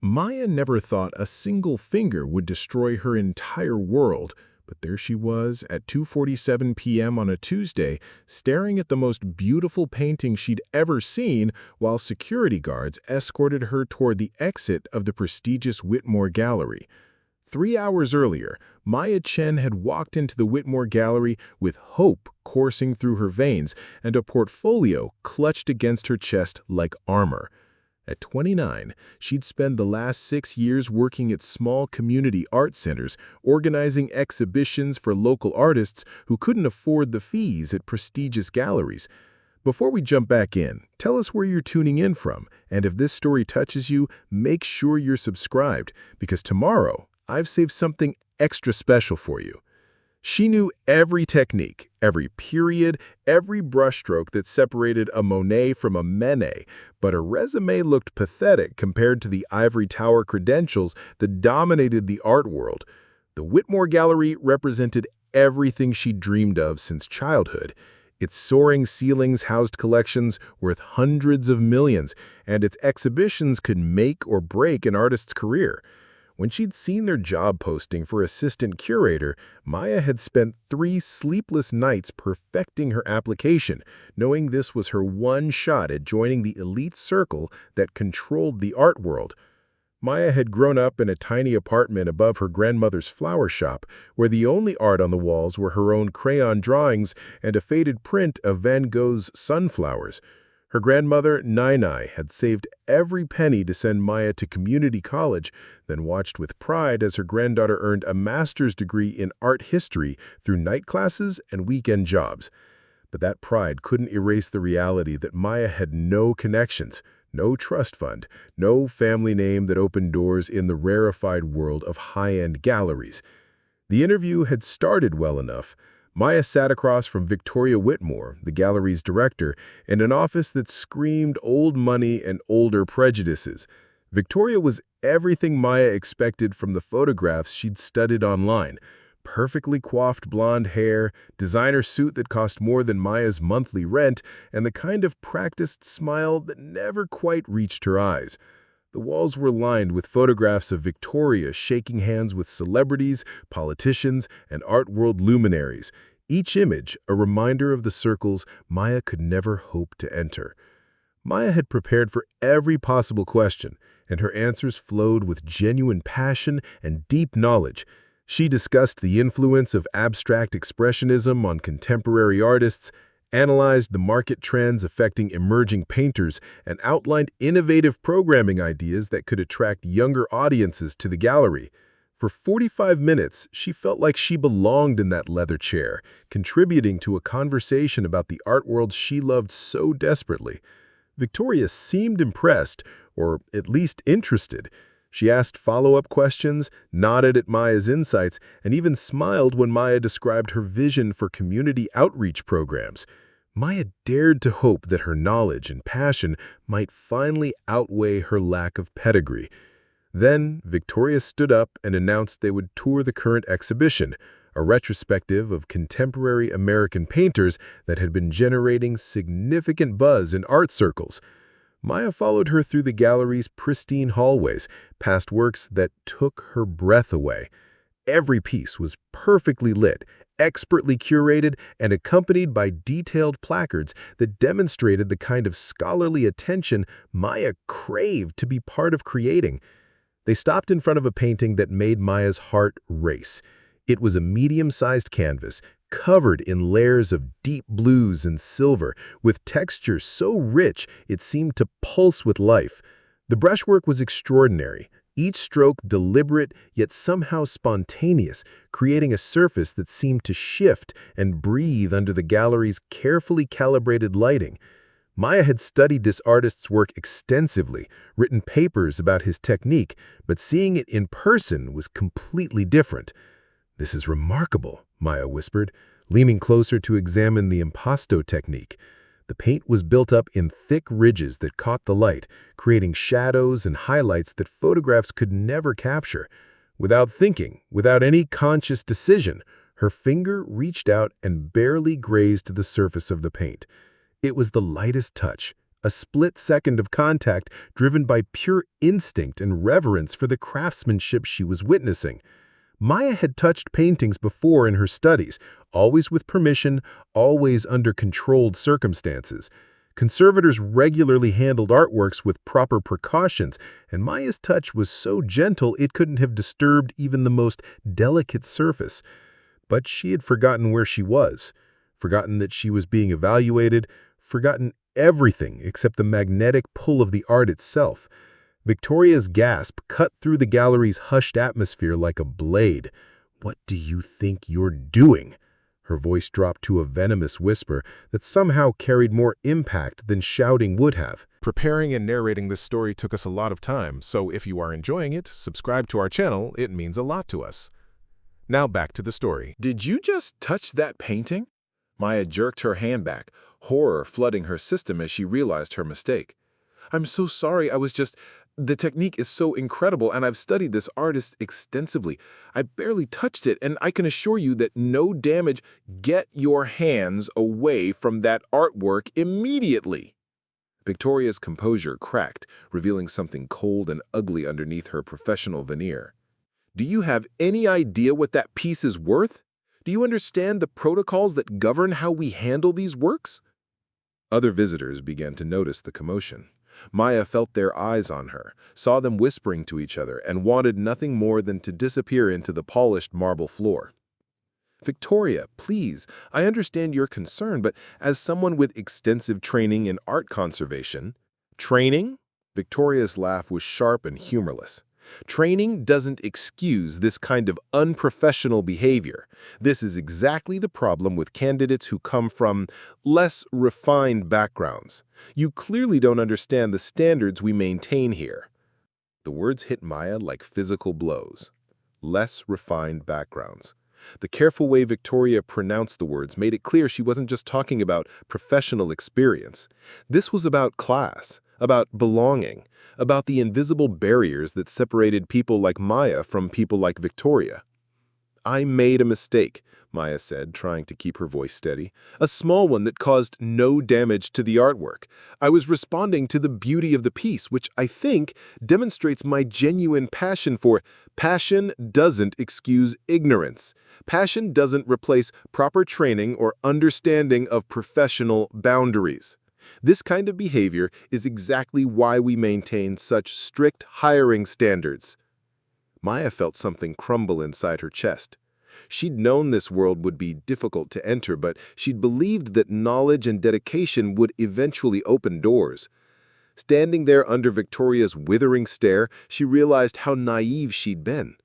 Maya never thought a single finger would destroy her entire world, but there she was at 2:47 p.m. on a Tuesday, staring at the most beautiful painting she'd ever seen while security guards escorted her toward the exit of the prestigious Whitmore Gallery. 3 hours earlier, Maya Chen had walked into the Whitmore Gallery with hope coursing through her veins and a portfolio clutched against her chest like armor. At 29, she'd spent the last 6 years working at small community art centers, organizing exhibitions for local artists who couldn't afford the fees at prestigious galleries. Before we jump back in, tell us where you're tuning in from, and if this story touches you, make sure you're subscribed, because tomorrow, I've saved something extra special for you. She knew every technique, every period, every brushstroke that separated a Monet from a Manet, but her resume looked pathetic compared to the ivory tower credentials that dominated the art world. The Whitmore Gallery represented everything she dreamed of since childhood. Its soaring ceilings housed collections worth hundreds of millions, and its exhibitions could make or break an artist's career. When she'd seen their job posting for Assistant Curator, Maya had spent 3 sleepless nights perfecting her application, knowing this was her one shot at joining the elite circle that controlled the art world. Maya had grown up in a tiny apartment above her grandmother's flower shop, where the only art on the walls were her own crayon drawings and a faded print of Van Gogh's sunflowers. Her grandmother, Nai, had saved every penny to send Maya to community college, then watched with pride as her granddaughter earned a master's degree in art history through night classes and weekend jobs. But that pride couldn't erase the reality that Maya had no connections, no trust fund, no family name that opened doors in the rarefied world of high-end galleries. The interview had started well enough. Maya sat across from Victoria Whitmore, the gallery's director, in an office that screamed old money and older prejudices. Victoria was everything Maya expected from the photographs she'd studied online. Perfectly coiffed blonde hair, designer suit that cost more than Maya's monthly rent, and the kind of practiced smile that never quite reached her eyes. The walls were lined with photographs of Victoria shaking hands with celebrities, politicians, and art world luminaries, each image a reminder of the circles Maya could never hope to enter. Maya had prepared for every possible question, and her answers flowed with genuine passion and deep knowledge. She discussed the influence of abstract expressionism on contemporary artists, analyzed the market trends affecting emerging painters, and outlined innovative programming ideas that could attract younger audiences to the gallery. For 45 minutes, she felt like she belonged in that leather chair, contributing to a conversation about the art world she loved so desperately. Victoria seemed impressed, or at least interested. She asked follow-up questions, nodded at Maya's insights, and even smiled when Maya described her vision for community outreach programs. Maya dared to hope that her knowledge and passion might finally outweigh her lack of pedigree. Then, Victoria stood up and announced they would tour the current exhibition, a retrospective of contemporary American painters that had been generating significant buzz in art circles. Maya followed her through the gallery's pristine hallways, past works that took her breath away. Every piece was perfectly lit, expertly curated, and accompanied by detailed placards that demonstrated the kind of scholarly attention Maya craved to be part of creating. They stopped in front of a painting that made Maya's heart race. It was a medium-sized canvas, covered in layers of deep blues and silver, with texture so rich it seemed to pulse with life. The brushwork was extraordinary, each stroke deliberate yet somehow spontaneous, creating a surface that seemed to shift and breathe under the gallery's carefully calibrated lighting. Maya had studied this artist's work extensively, written papers about his technique, but seeing it in person was completely different. "This is remarkable," Maya whispered, leaning closer to examine the impasto technique. The paint was built up in thick ridges that caught the light, creating shadows and highlights that photographs could never capture. Without thinking, without any conscious decision, her finger reached out and barely grazed the surface of the paint. It was the lightest touch, a split second of contact driven by pure instinct and reverence for the craftsmanship she was witnessing. Maya had touched paintings before in her studies, always with permission, always under controlled circumstances. Conservators regularly handled artworks with proper precautions, and Maya's touch was so gentle it couldn't have disturbed even the most delicate surface. But she had forgotten where she was, forgotten that she was being evaluated, forgotten everything except the magnetic pull of the art itself. Victoria's gasp cut through the gallery's hushed atmosphere like a blade. "What do you think you're doing?" Her voice dropped to a venomous whisper that somehow carried more impact than shouting would have. Preparing and narrating this story took us a lot of time, so if you are enjoying it, subscribe to our channel. It means a lot to us. Now back to the story. "Did you just touch that painting?" Maya jerked her hand back, horror flooding her system as she realized her mistake. "I'm so sorry, the technique is so incredible, and I've studied this artist extensively. I barely touched it, and I can assure you that no damage." "Get your hands away from that artwork immediately." Victoria's composure cracked, revealing something cold and ugly underneath her professional veneer. "Do you have any idea what that piece is worth? Do you understand the protocols that govern how we handle these works?" Other visitors began to notice the commotion. Maya felt their eyes on her, saw them whispering to each other, and wanted nothing more than to disappear into the polished marble floor. "Victoria, please, I understand your concern, but as someone with extensive training in art conservation—" "Training?" Victoria's laugh was sharp and humorless. "Training doesn't excuse this kind of unprofessional behavior. This is exactly the problem with candidates who come from less refined backgrounds. You clearly don't understand the standards we maintain here." The words hit Maya like physical blows. Less refined backgrounds. The careful way Victoria pronounced the words made it clear she wasn't just talking about professional experience. This was about class, about belonging, about the invisible barriers that separated people like Maya from people like Victoria. "I made a mistake," Maya said, trying to keep her voice steady. "A small one that caused no damage to the artwork. I was responding to the beauty of the piece, which I think demonstrates my genuine passion for—" "Passion doesn't excuse ignorance. Passion doesn't replace proper training or understanding of professional boundaries. This kind of behavior is exactly why we maintain such strict hiring standards." Maya felt something crumble inside her chest. She'd known this world would be difficult to enter, but she'd believed that knowledge and dedication would eventually open doors. Standing there under Victoria's withering stare, she realized how naive she'd been.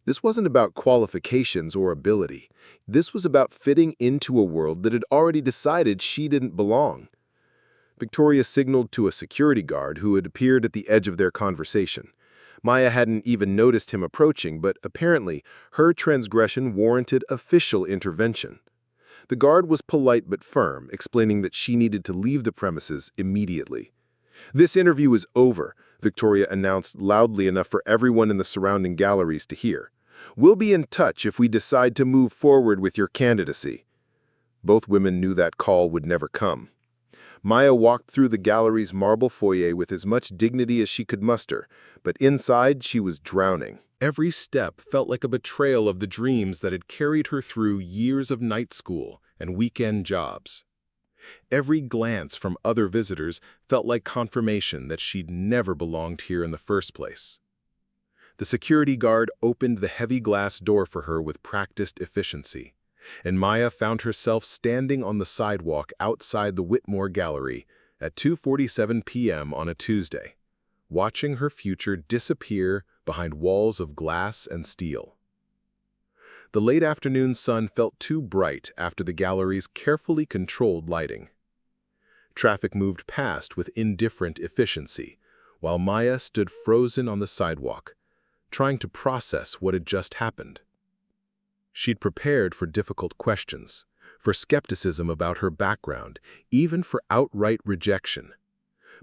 This wasn't about qualifications or ability. This was about fitting into a world that had already decided she didn't belong. Victoria signaled to a security guard who had appeared at the edge of their conversation. Maya hadn't even noticed him approaching, but apparently her transgression warranted official intervention. The guard was polite but firm, explaining that she needed to leave the premises immediately. "This interview is over," Victoria announced loudly enough for everyone in the surrounding galleries to hear. "We'll be in touch if we decide to move forward with your candidacy." Both women knew that call would never come. Maya walked through the gallery's marble foyer with as much dignity as she could muster, but inside she was drowning. Every step felt like a betrayal of the dreams that had carried her through years of night school and weekend jobs. Every glance from other visitors felt like confirmation that she'd never belonged here in the first place. The security guard opened the heavy glass door for her with practiced efficiency, and Maya found herself standing on the sidewalk outside the Whitmore Gallery at 2:47 p.m. on a Tuesday, watching her future disappear behind walls of glass and steel. The late afternoon sun felt too bright after the gallery's carefully controlled lighting. Traffic moved past with indifferent efficiency, while Maya stood frozen on the sidewalk, trying to process what had just happened. She'd prepared for difficult questions, for skepticism about her background, even for outright rejection.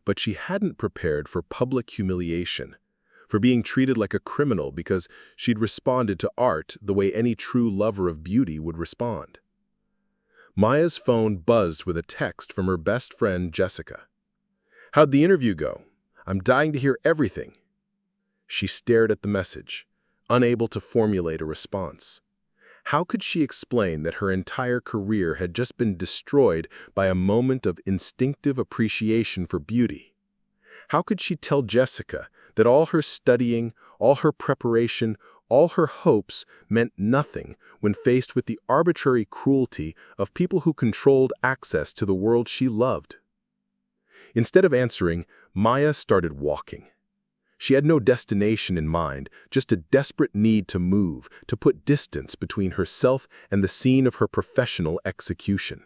But she hadn't prepared for public humiliation, for being treated like a criminal because she'd responded to art the way any true lover of beauty would respond. Maya's phone buzzed with a text from her best friend, Jessica. How'd the interview go? I'm dying to hear everything. She stared at the message, unable to formulate a response. How could she explain that her entire career had just been destroyed by a moment of instinctive appreciation for beauty? How could she tell Jessica that all her studying, all her preparation, all her hopes meant nothing when faced with the arbitrary cruelty of people who controlled access to the world she loved? Instead of answering, Maya started walking. She had no destination in mind, just a desperate need to move, to put distance between herself and the scene of her professional execution.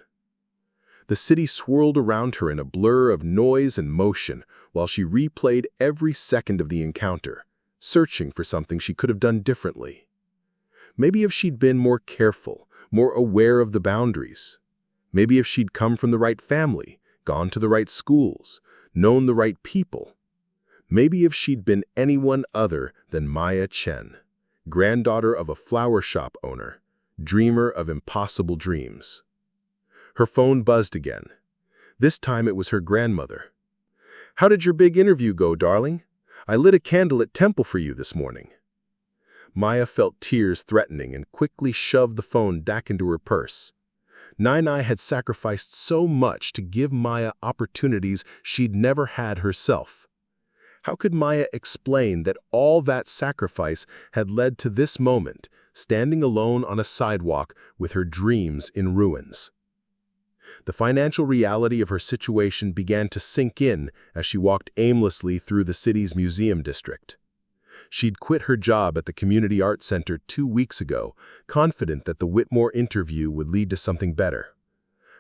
The city swirled around her in a blur of noise and motion while she replayed every second of the encounter, searching for something she could have done differently. Maybe if she'd been more careful, more aware of the boundaries. Maybe if she'd come from the right family, gone to the right schools, known the right people. Maybe if she'd been anyone other than Maya Chen, granddaughter of a flower shop owner, dreamer of impossible dreams. Her phone buzzed again. This time it was her grandmother. "How did your big interview go, darling? I lit a candle at temple for you this morning." Maya felt tears threatening and quickly shoved the phone back into her purse. Nai had sacrificed so much to give Maya opportunities she'd never had herself. How could Maya explain that all that sacrifice had led to this moment, standing alone on a sidewalk with her dreams in ruins? The financial reality of her situation began to sink in as she walked aimlessly through the city's museum district. She'd quit her job at the Community Art Center 2 weeks ago, confident that the Whitmore interview would lead to something better.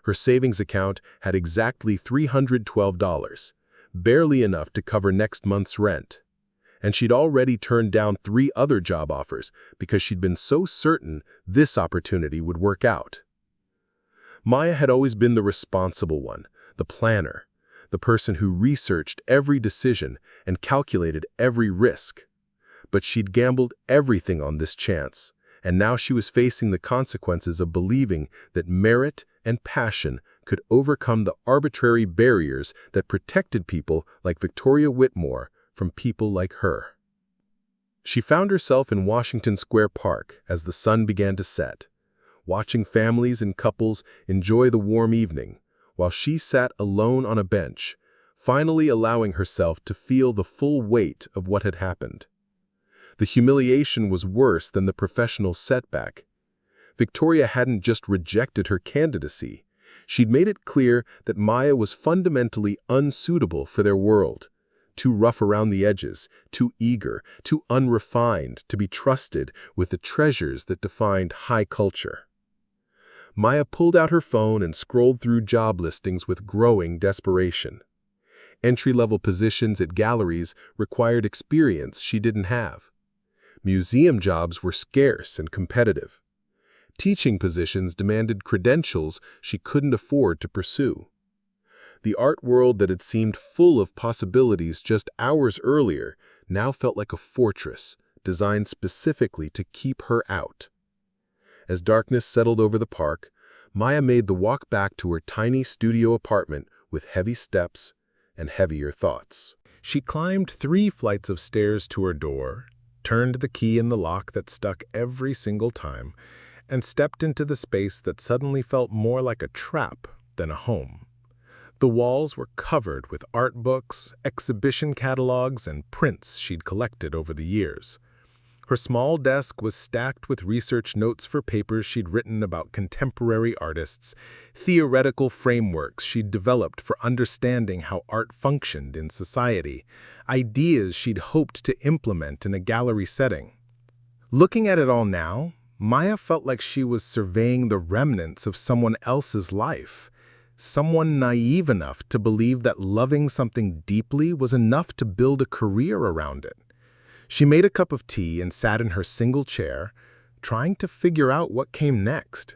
Her savings account had exactly $312, barely enough to cover next month's rent. And she'd already turned down 3 other job offers because she'd been so certain this opportunity would work out. Maya had always been the responsible one, the planner, the person who researched every decision and calculated every risk. But she'd gambled everything on this chance, and now she was facing the consequences of believing that merit and passion could overcome the arbitrary barriers that protected people like Victoria Whitmore from people like her. She found herself in Washington Square Park as the sun began to set, watching families and couples enjoy the warm evening, while she sat alone on a bench, finally allowing herself to feel the full weight of what had happened. The humiliation was worse than the professional setback. Victoria hadn't just rejected her candidacy. She'd made it clear that Maya was fundamentally unsuitable for their world, too rough around the edges, too eager, too unrefined to be trusted with the treasures that defined high culture. Maya pulled out her phone and scrolled through job listings with growing desperation. Entry-level positions at galleries required experience she didn't have. Museum jobs were scarce and competitive. Teaching positions demanded credentials she couldn't afford to pursue. The art world that had seemed full of possibilities just hours earlier now felt like a fortress designed specifically to keep her out. As darkness settled over the park, Maya made the walk back to her tiny studio apartment with heavy steps and heavier thoughts. She climbed 3 flights of stairs to her door, turned the key in the lock that stuck every single time, and stepped into the space that suddenly felt more like a trap than a home. The walls were covered with art books, exhibition catalogs, and prints she'd collected over the years. Her small desk was stacked with research notes for papers she'd written about contemporary artists, theoretical frameworks she'd developed for understanding how art functioned in society, ideas she'd hoped to implement in a gallery setting. Looking at it all now, Maya felt like she was surveying the remnants of someone else's life, someone naive enough to believe that loving something deeply was enough to build a career around it. She made a cup of tea and sat in her single chair, trying to figure out what came next.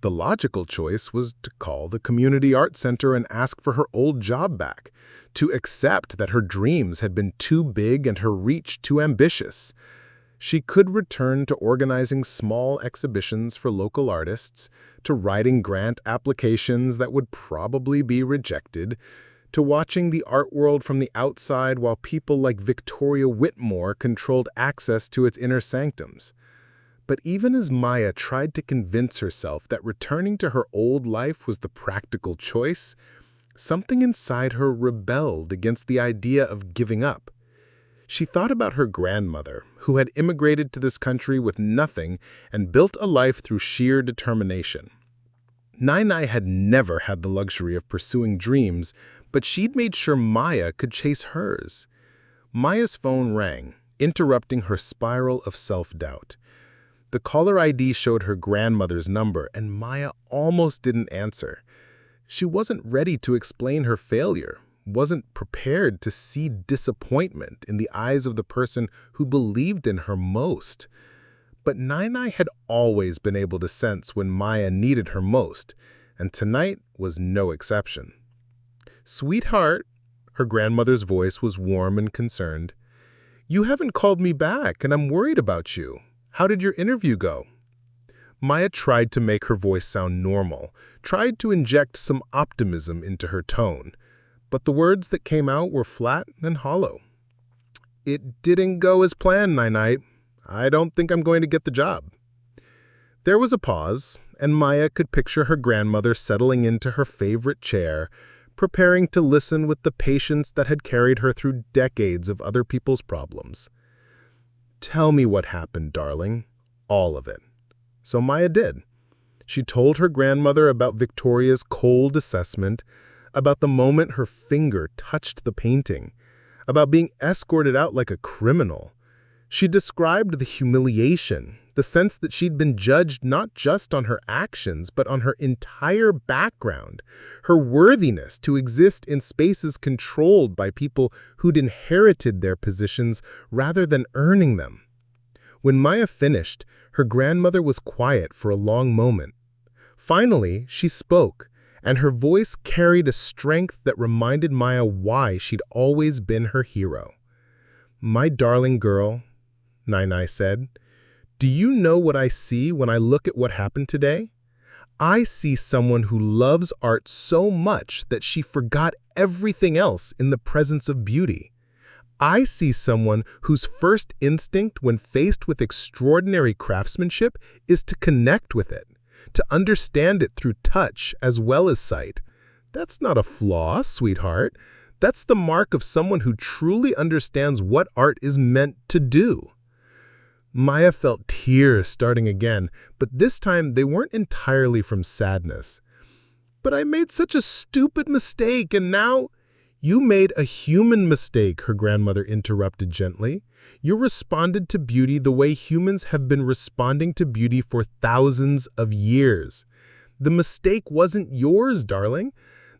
The logical choice was to call the Community Art Center and ask for her old job back, to accept that her dreams had been too big and her reach too ambitious. She could return to organizing small exhibitions for local artists, to writing grant applications that would probably be rejected, to watching the art world from the outside while people like Victoria Whitmore controlled access to its inner sanctums. But even as Maya tried to convince herself that returning to her old life was the practical choice, something inside her rebelled against the idea of giving up. She thought about her grandmother, who had immigrated to this country with nothing and built a life through sheer determination. Nai had never had the luxury of pursuing dreams, but she'd made sure Maya could chase hers. Maya's phone rang, interrupting her spiral of self-doubt. The caller ID showed her grandmother's number, and Maya almost didn't answer. She wasn't ready to explain her failure, wasn't prepared to see disappointment in the eyes of the person who believed in her most. But Nai had always been able to sense when Maya needed her most, and tonight was no exception. "Sweetheart," her grandmother's voice was warm and concerned. "You haven't called me back, and I'm worried about you. How did your interview go?" Maya tried to make her voice sound normal, tried to inject some optimism into her tone, but the words that came out were flat and hollow. "It didn't go as planned, Nai. I don't think I'm going to get the job." There was a pause, and Maya could picture her grandmother settling into her favorite chair, preparing to listen with the patience that had carried her through decades of other people's problems. "Tell me what happened, darling. All of it." So Maya did. She told her grandmother about Victoria's cold assessment, about the moment her finger touched the painting, about being escorted out like a criminal. She described the humiliation, the sense that she'd been judged not just on her actions, but on her entire background, her worthiness to exist in spaces controlled by people who'd inherited their positions rather than earning them. When Maya finished, her grandmother was quiet for a long moment. Finally, she spoke, and her voice carried a strength that reminded Maya why she'd always been her hero. "My darling girl," Nai said, "do you know what I see when I look at what happened today? I see someone who loves art so much that she forgot everything else in the presence of beauty. I see someone whose first instinct when faced with extraordinary craftsmanship is to connect with it, to understand it through touch as well as sight. That's not a flaw, sweetheart. That's the mark of someone who truly understands what art is meant to do." Maya felt tears starting again, but this time they weren't entirely from sadness. "But I made such a stupid mistake, and now—" "You made a human mistake," her grandmother interrupted gently. "You responded to beauty the way humans have been responding to beauty for thousands of years. The mistake wasn't yours, darling.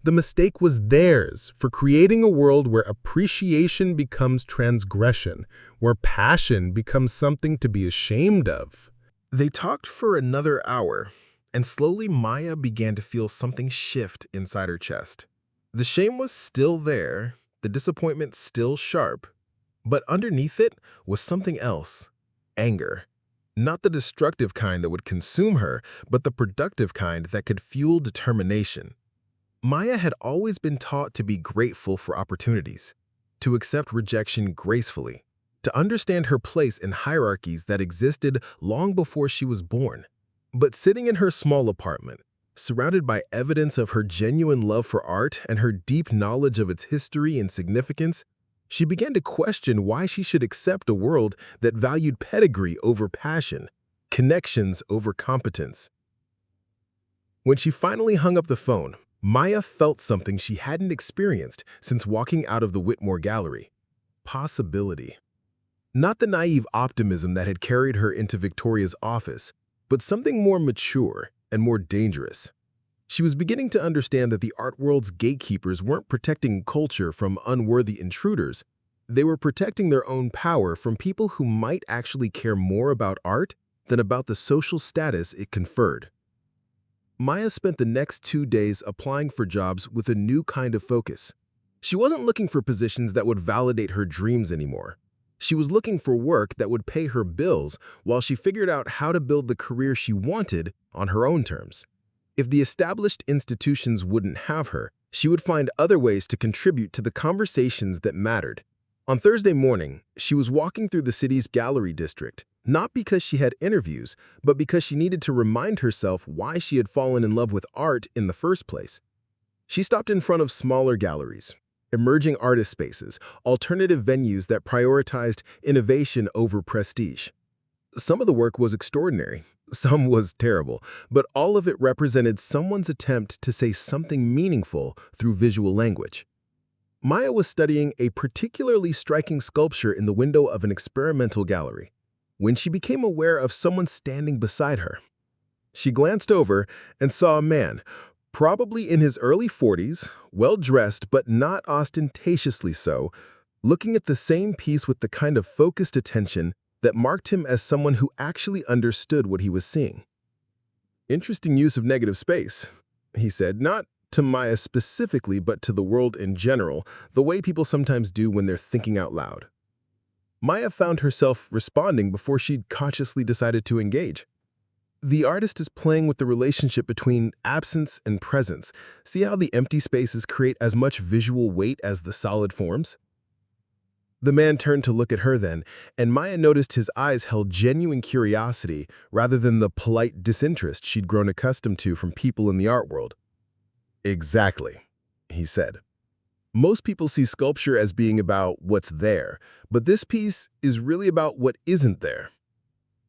The mistake was theirs for creating a world where appreciation becomes transgression, where passion becomes something to be ashamed of." They talked for another hour, and slowly Maya began to feel something shift inside her chest. The shame was still there, the disappointment still sharp, but underneath it was something else: anger. Not the destructive kind that would consume her, but the productive kind that could fuel determination. Maya had always been taught to be grateful for opportunities, to accept rejection gracefully, to understand her place in hierarchies that existed long before she was born. But sitting in her small apartment, surrounded by evidence of her genuine love for art and her deep knowledge of its history and significance, she began to question why she should accept a world that valued pedigree over passion, connections over competence. When she finally hung up the phone, Maya felt something she hadn't experienced since walking out of the Whitmore Gallery: possibility. Not the naive optimism that had carried her into Victoria's office, but something more mature and more dangerous. She was beginning to understand that the art world's gatekeepers weren't protecting culture from unworthy intruders. They were protecting their own power from people who might actually care more about art than about the social status it conferred. Maya spent the next 2 days applying for jobs with a new kind of focus. She wasn't looking for positions that would validate her dreams anymore. She was looking for work that would pay her bills while she figured out how to build the career she wanted on her own terms. If the established institutions wouldn't have her, She would find other ways to contribute to the conversations that mattered. On Thursday morning, she was walking through the city's gallery district, not because she had interviews, but because she needed to remind herself why she had fallen in love with art in the first place. She stopped in front of smaller galleries, emerging artist spaces, alternative venues that prioritized innovation over prestige. Some of the work was extraordinary, some was terrible, but all of it represented someone's attempt to say something meaningful through visual language. Maya was studying a particularly striking sculpture in the window of an experimental gallery when she became aware of someone standing beside her. She glanced over and saw a man, probably in his early 40s, well-dressed but not ostentatiously so, looking at the same piece with the kind of focused attention that marked him as someone who actually understood what he was seeing. "Interesting use of negative space," he said, not to Maya specifically, but to the world in general, the way people sometimes do when they're thinking out loud. Maya found herself responding before she'd consciously decided to engage. "The artist is playing with the relationship between absence and presence. See how the empty spaces create as much visual weight as the solid forms?" The man turned to look at her then, and Maya noticed his eyes held genuine curiosity rather than the polite disinterest she'd grown accustomed to from people in the art world. "Exactly," he said. "Most people see sculpture as being about what's there, but this piece is really about what isn't there."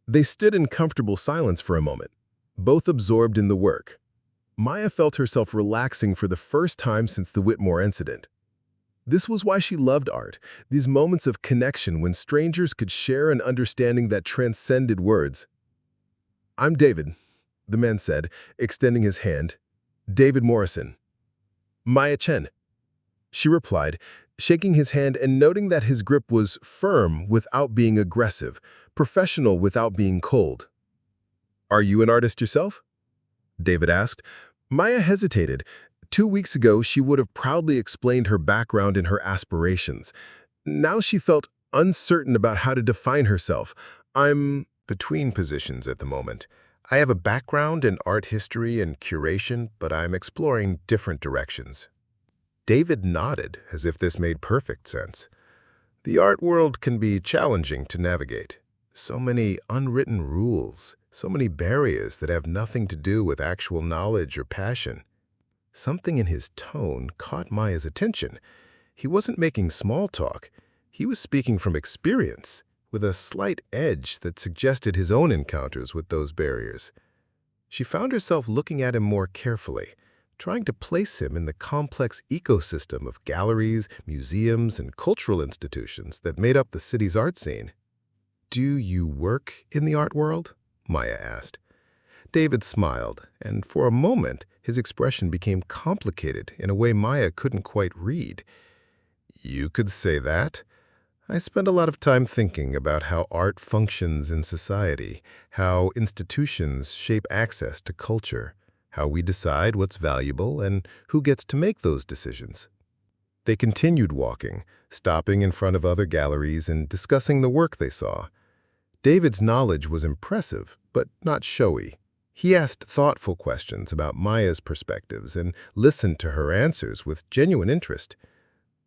They stood in comfortable silence for a moment, both absorbed in the work. Maya felt herself relaxing for the first time since the Whitmore incident. This was why she loved art, these moments of connection when strangers could share an understanding that transcended words. "I'm David," the man said, extending his hand. "David Morrison." "Maya Chen," she replied, shaking his hand and noting that his grip was firm without being aggressive, professional without being cold. "Are you an artist yourself?" David asked. Maya hesitated. 2 weeks ago, she would have proudly explained her background and her aspirations. Now she felt uncertain about how to define herself. "I'm Between positions at the moment. I have a background in art history and curation, but I'm exploring different directions." David nodded, as if this made perfect sense. The art world can be challenging to navigate. So many unwritten rules, so many barriers that have nothing to do with actual knowledge or passion. Something in his tone caught Maya's attention. He wasn't making small talk. He was speaking from experience, with a slight edge that suggested his own encounters with those barriers. She found herself looking at him more carefully, trying to place him in the complex ecosystem of galleries, museums, and cultural institutions that made up the city's art scene. "Do you work in the art world?" Maya asked. David smiled, and for a moment, his expression became complicated in a way Maya couldn't quite read. "You could say that. I spend a lot of time thinking about how art functions in society, how institutions shape access to culture, how we decide what's valuable and who gets to make those decisions." They continued walking, stopping in front of other galleries and discussing the work they saw. David's knowledge was impressive, but not showy. He asked thoughtful questions about Maya's perspectives and listened to her answers with genuine interest.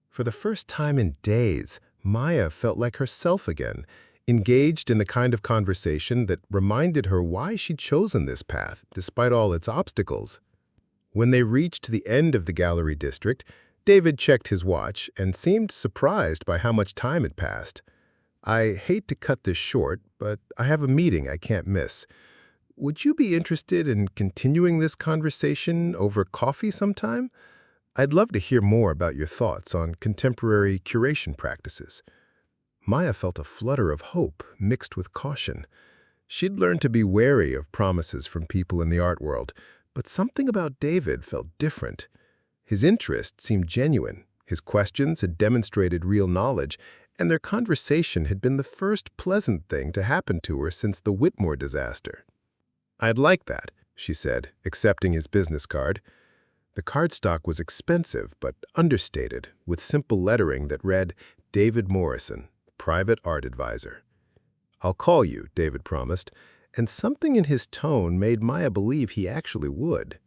For the first time in days, Maya felt like herself again, engaged in the kind of conversation that reminded her why she'd chosen this path, despite all its obstacles. When they reached the end of the gallery district, David checked his watch and seemed surprised by how much time had passed. "I hate to cut this short, but I have a meeting I can't miss. Would you be interested in continuing this conversation over coffee sometime? I'd love to hear more about your thoughts on contemporary curation practices." Maya felt a flutter of hope mixed with caution. She'd learned to be wary of promises from people in the art world, but something about David felt different. His interest seemed genuine, his questions had demonstrated real knowledge, and their conversation had been the first pleasant thing to happen to her since the Whitmore disaster. "I'd like that," she said, accepting his business card. The cardstock was expensive but understated, with simple lettering that read, "David Morrison, Private Art Advisor." "I'll call you," David promised, and something in his tone made Maya believe he actually would.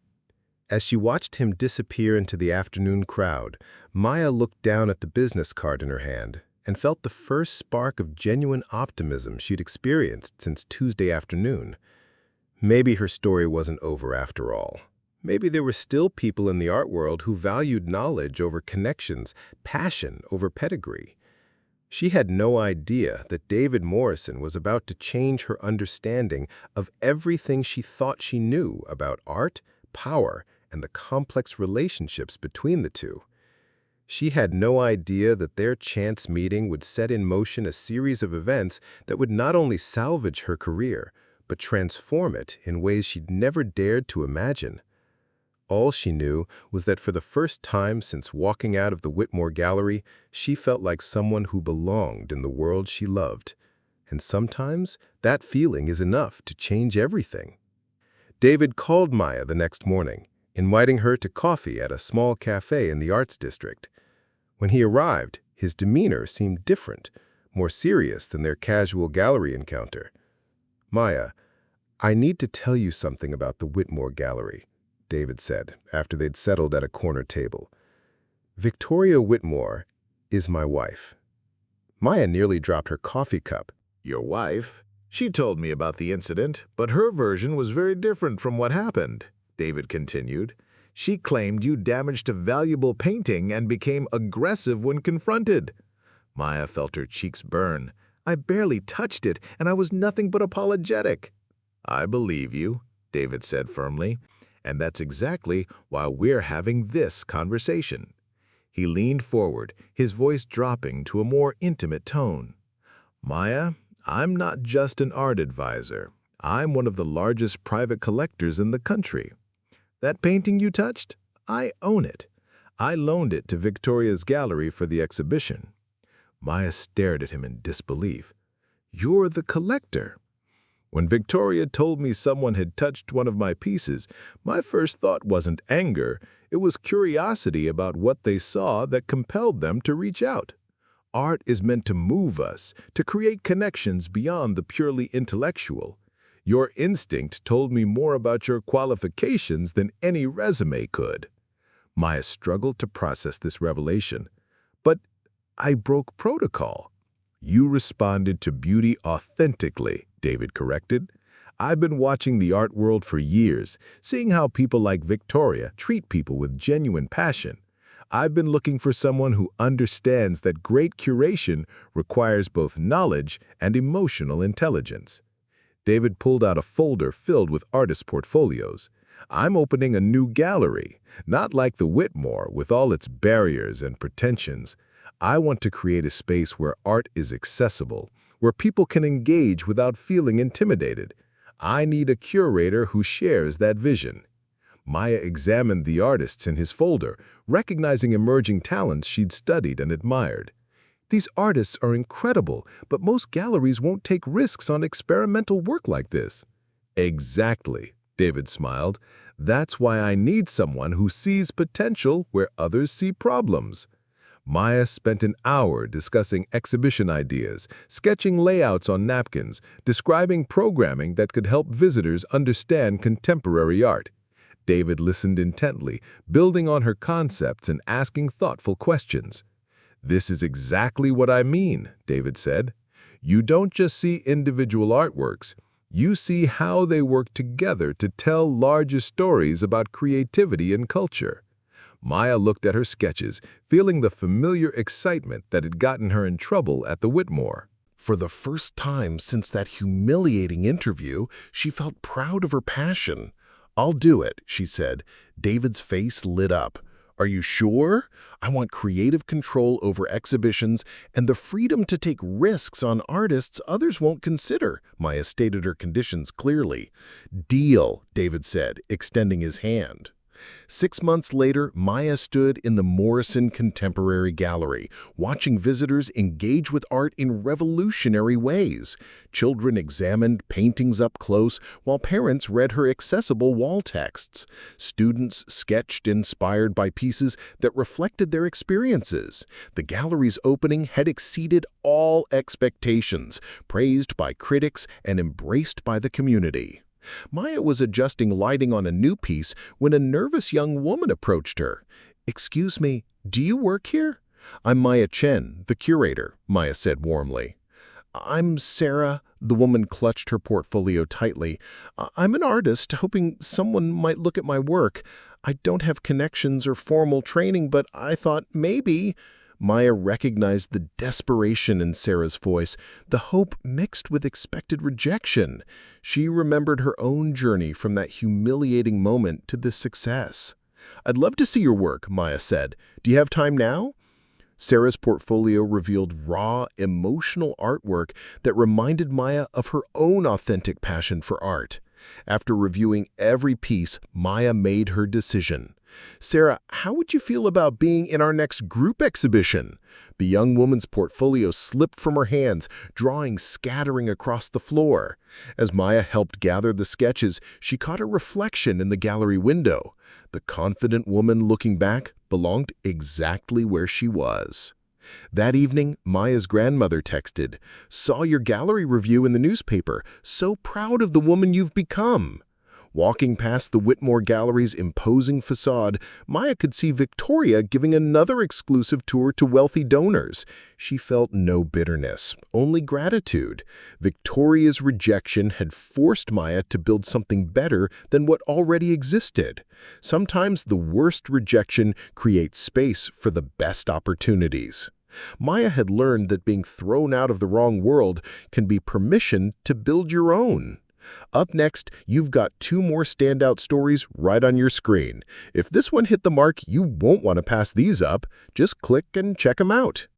As she watched him disappear into the afternoon crowd, Maya looked down at the business card in her hand and felt the first spark of genuine optimism she'd experienced since Tuesday afternoon. Maybe her story wasn't over after all. Maybe there were still people in the art world who valued knowledge over connections, passion over pedigree. She had no idea that David Morrison was about to change her understanding of everything she thought she knew about art, power, and the complex relationships between the two. She had no idea that their chance meeting would set in motion a series of events that would not only salvage her career, but transform it in ways she'd never dared to imagine. All she knew was that for the first time since walking out of the Whitmore Gallery, she felt like someone who belonged in the world she loved. And sometimes that feeling is enough to change everything. David called Maya the next morning, inviting her to coffee at a small cafe in the Arts District. When he arrived, his demeanor seemed different, more serious than their casual gallery encounter. "Maya, I need to tell you something about the Whitmore Gallery," David said, after they'd settled at a corner table. "Victoria Whitmore is my wife." Maya nearly dropped her coffee cup. Your wife? She told me about the incident, but her version was very different from what happened, David continued. She claimed you damaged a valuable painting and became aggressive when confronted. Maya felt her cheeks burn. I barely touched it, and I was nothing but apologetic. I believe you, David said firmly, and that's exactly why we're having this conversation. He leaned forward, his voice dropping to a more intimate tone. Maya, I'm not just an art advisor. I'm one of the largest private collectors in the country. That painting you touched? I own it. I loaned it to Victoria's gallery for the exhibition. Maya stared at him in disbelief. You're the collector. When Victoria told me someone had touched one of my pieces, my first thought wasn't anger. It was curiosity about what they saw that compelled them to reach out. Art is meant to move us, to create connections beyond the purely intellectual. Your instinct told me more about your qualifications than any resume could. Maya struggled to process this revelation. But I broke protocol. You responded to beauty authentically, David corrected. I've been watching the art world for years, seeing how people like Victoria treat people with genuine passion. I've been looking for someone who understands that great curation requires both knowledge and emotional intelligence. David pulled out a folder filled with artist portfolios. I'm opening a new gallery, not like the Whitmore with all its barriers and pretensions. I want to create a space where art is accessible, where people can engage without feeling intimidated. I need a curator who shares that vision. Maya examined the artists in his folder, recognizing emerging talents she'd studied and admired. These artists are incredible, but most galleries won't take risks on experimental work like this. Exactly, David smiled. That's why I need someone who sees potential where others see problems. Maya spent an hour discussing exhibition ideas, sketching layouts on napkins, describing programming that could help visitors understand contemporary art. David listened intently, building on her concepts and asking thoughtful questions. This is exactly what I mean, David said. You don't just see individual artworks. You see how they work together to tell larger stories about creativity and culture. Maya looked at her sketches, feeling the familiar excitement that had gotten her in trouble at the Whitmore. For the first time since that humiliating interview, she felt proud of her passion. "I'll do it," she said. David's face lit up. "Are you sure? I want creative control over exhibitions and the freedom to take risks on artists others won't consider," Maya stated her conditions clearly. "Deal," David said, extending his hand. 6 months later, Maya stood in the Morrison Contemporary Gallery, watching visitors engage with art in revolutionary ways. Children examined paintings up close, while parents read her accessible wall texts. Students sketched inspired by pieces that reflected their experiences. The gallery's opening had exceeded all expectations, praised by critics and embraced by the community. Maya was adjusting lighting on a new piece when a nervous young woman approached her. "Excuse me, do you work here?" "I'm Maya Chen, the curator," Maya said warmly. "I'm Sarah." The woman clutched her portfolio tightly. "I'm an artist, hoping someone might look at my work. I don't have connections or formal training, but I thought maybe—" Maya recognized the desperation in Sarah's voice, the hope mixed with expected rejection. She remembered her own journey from that humiliating moment to this success. "I'd love to see your work," Maya said. "Do you have time now?" Sarah's portfolio revealed raw, emotional artwork that reminded Maya of her own authentic passion for art. After reviewing every piece, Maya made her decision. "Sarah, how would you feel about being in our next group exhibition?" The young woman's portfolio slipped from her hands, drawings scattering across the floor. As Maya helped gather the sketches, she caught a reflection in the gallery window. The confident woman looking back belonged exactly where she was. That evening, Maya's grandmother texted, "Saw your gallery review in the newspaper. So proud of the woman you've become." Walking past the Whitmore Gallery's imposing facade, Maya could see Victoria giving another exclusive tour to wealthy donors. She felt no bitterness, only gratitude. Victoria's rejection had forced Maya to build something better than what already existed. Sometimes the worst rejection creates space for the best opportunities. Maya had learned that being thrown out of the wrong world can be permission to build your own. Up next, you've got 2 more standout stories right on your screen. If this one hit the mark, you won't want to pass these up. Just click and check them out.